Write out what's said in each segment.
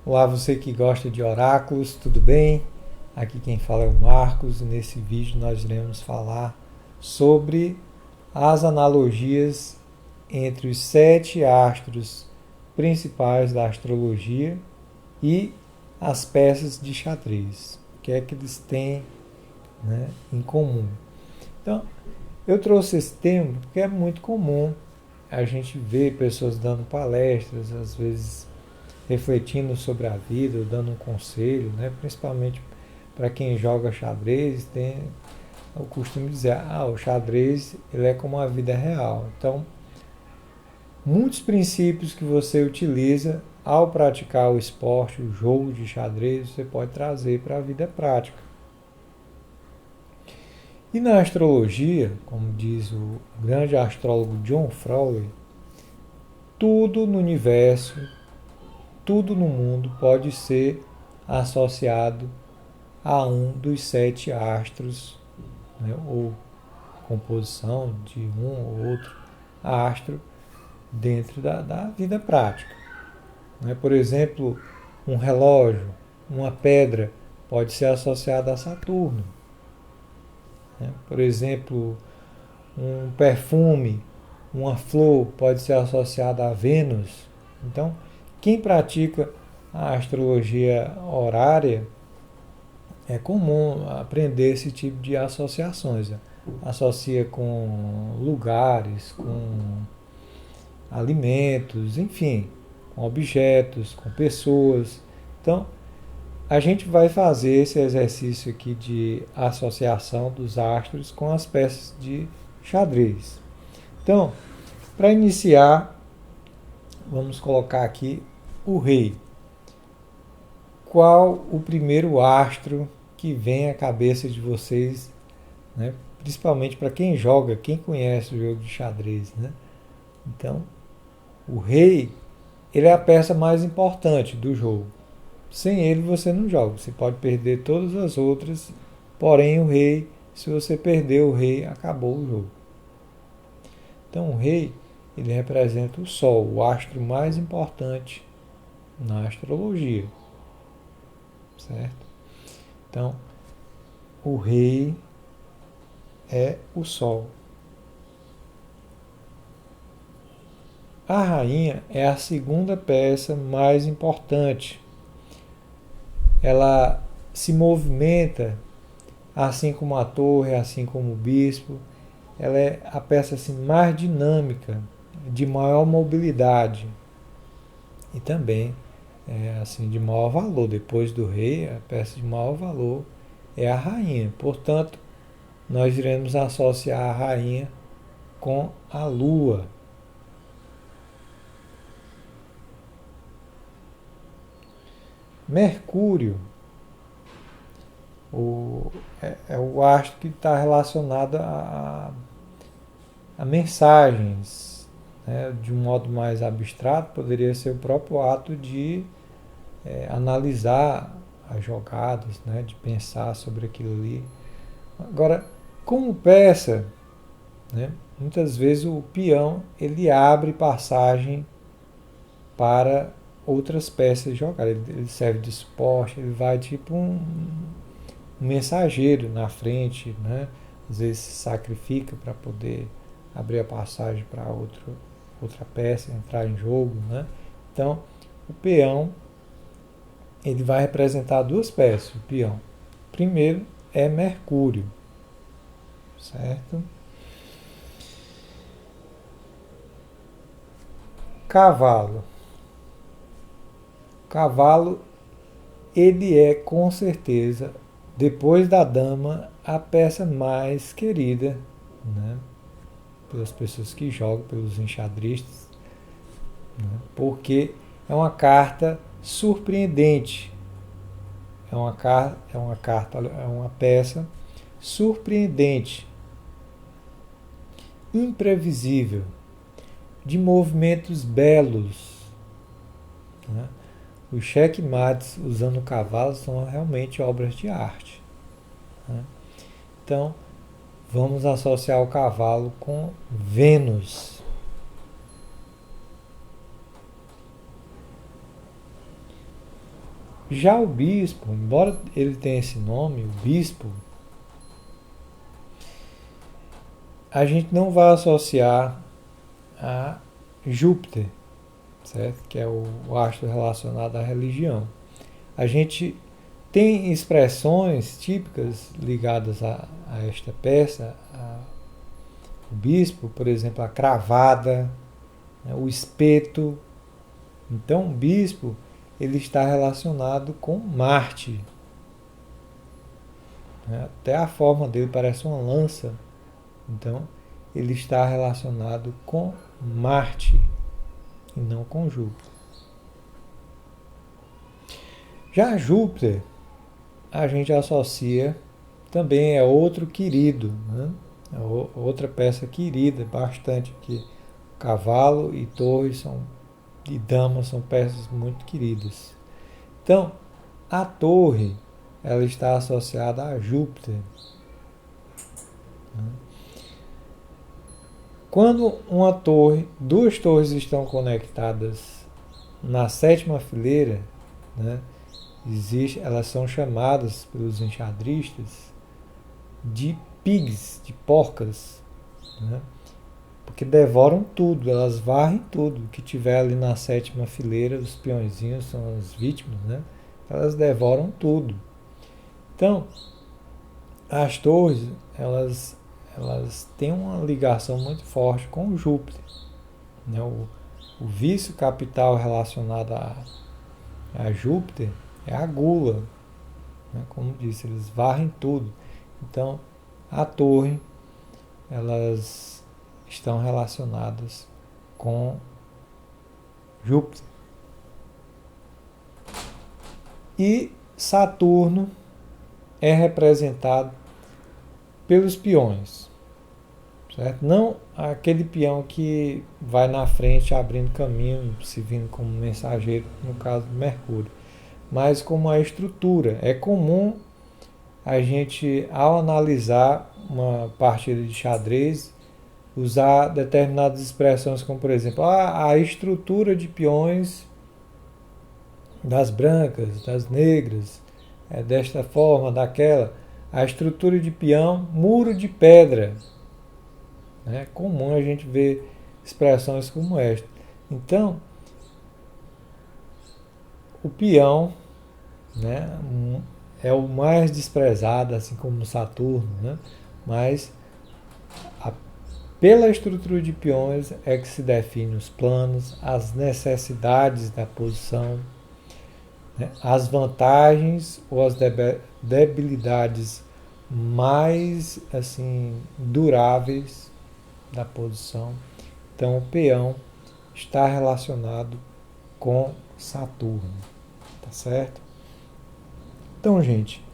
Olá, você que gosta de oráculos, tudo bem? Aqui quem fala é o Marcos e nesse vídeo nós iremos falar sobre as analogias entre os 7 astros principais da astrologia e as peças de xadrez. O que é que eles têm, né, em comum? Então, eu trouxe esse tema porque é muito comum a gente ver pessoas dando palestras, às vezes refletindo sobre a vida, ou dando um conselho, né? Principalmente para quem joga xadrez, tem o costume de dizer, o xadrez ele é como a vida real. Então, muitos princípios que você utiliza ao praticar o esporte, o jogo de xadrez, você pode trazer para a vida prática. E na astrologia, como diz o grande astrólogo John Frawley, tudo no universo, tudo no mundo pode ser associado a um dos 7 astros, né, ou composição de um ou outro astro dentro da vida prática. Né? Por exemplo, um relógio, uma pedra pode ser associada a Saturno. Né? Por exemplo, um perfume, uma flor pode ser associada a Vênus. Então, quem pratica a astrologia horária é comum aprender esse tipo de associações. Né? Associa com lugares, com alimentos, enfim, com objetos, com pessoas. Então, a gente vai fazer esse exercício aqui de associação dos astros com as peças de xadrez. Então, para iniciar, vamos colocar aqui o rei. Qual o primeiro astro que vem à cabeça de vocês, né? Principalmente para quem joga, quem conhece o jogo de xadrez, né? Então, o rei, ele é a peça mais importante do jogo. Sem ele você não joga, você pode perder todas as outras, porém o rei, se você perder o rei, acabou o jogo. Então o rei, ele representa o Sol, o astro mais importante na astrologia, certo? Então, o rei é o Sol. A rainha é a segunda peça mais importante. Ela se movimenta assim como a torre, assim como o bispo. Ela é a peça assim, mais dinâmica, de maior mobilidade e também assim, de maior valor. Depois do rei, a peça de maior valor é a rainha. Portanto, nós iremos associar a rainha com a lua. Mercúrio é o astro que está relacionado a mensagens. Né? De um modo mais abstrato, poderia ser o próprio ato de analisar as jogadas, né? De pensar sobre aquilo ali. Agora, como peça, né? Muitas vezes o peão ele abre passagem para outras peças jogadas. Ele serve de suporte, ele vai tipo um mensageiro na frente, né? Às vezes se sacrifica para poder abrir a passagem para outra peça entrar em jogo, né? Então, o peão ele vai representar duas peças, o peão. Primeiro é Mercúrio, certo? Cavalo. Cavalo, ele é com certeza, depois da dama, a peça mais querida, né? Pelas pessoas que jogam, pelos enxadristas, né? Porque é uma carta surpreendente. É uma peça surpreendente, imprevisível, de movimentos belos. Né? Os checkmates usando cavalos são realmente obras de arte. Né? Então, vamos associar o cavalo com Vênus. Já o bispo, embora ele tenha esse nome, o bispo, a gente não vai associar a Júpiter, certo? Que é o astro relacionado à religião. A gente tem expressões típicas ligadas a esta peça, o bispo, por exemplo, a cravada, né, o espeto. Então, o bispo ele está relacionado com Marte. Né? Até a forma dele parece uma lança. Então, ele está relacionado com Marte e não com Júpiter. Já Júpiter, a gente associa também é outro querido, né? É outra peça querida, bastante aqui. Cavalo e torre e dama são peças muito queridas. Então, a torre ela está associada a Júpiter. Quando duas torres estão conectadas na sétima fileira, né, elas são chamadas pelos enxadristas de pigs, de porcas, né, porque devoram tudo, elas varrem tudo que tiver ali na sétima fileira, os peõezinhos são as vítimas, né, elas devoram tudo. Então, as torres, elas têm uma ligação muito forte com o Júpiter. Né? O vício capital relacionado a Júpiter é a gula. Né? Como disse, eles varrem tudo. Então, a torre, elas estão relacionadas com Júpiter. E Saturno é representado pelos peões, certo? Não aquele peão que vai na frente abrindo caminho, servindo como mensageiro, no caso do Mercúrio, mas como a estrutura. É comum a gente, ao analisar uma partida de xadrez, usar determinadas expressões como, por exemplo, a estrutura de peões das brancas, das negras, é desta forma, daquela. A estrutura de peão, muro de pedra. É comum a gente ver expressões como esta. Então, o peão, né, é o mais desprezado, assim como o Saturno, né, mas pela estrutura de peões é que se define os planos, as necessidades da posição, né, as vantagens ou as debilidades mais assim duráveis da posição. Então o peão está relacionado com Saturno, tá certo? Então, gente,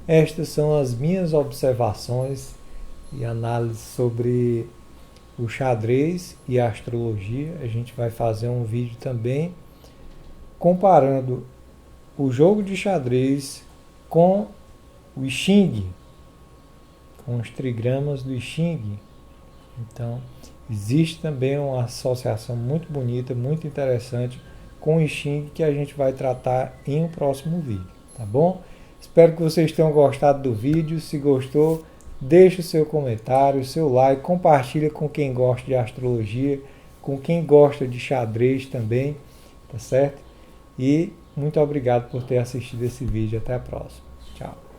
estas são as minhas observações e análises sobre o xadrez e a astrologia. A gente vai fazer um vídeo também comparando o jogo de xadrez com o I Ching, com os trigramas do I Ching. Então, existe também uma associação muito bonita, muito interessante com o I Ching que a gente vai tratar em um próximo vídeo, tá bom? Espero que vocês tenham gostado do vídeo. Se gostou, deixe o seu comentário, o seu like, compartilha com quem gosta de astrologia, com quem gosta de xadrez também, tá certo? E muito obrigado por ter assistido esse vídeo. Até a próxima. Tchau.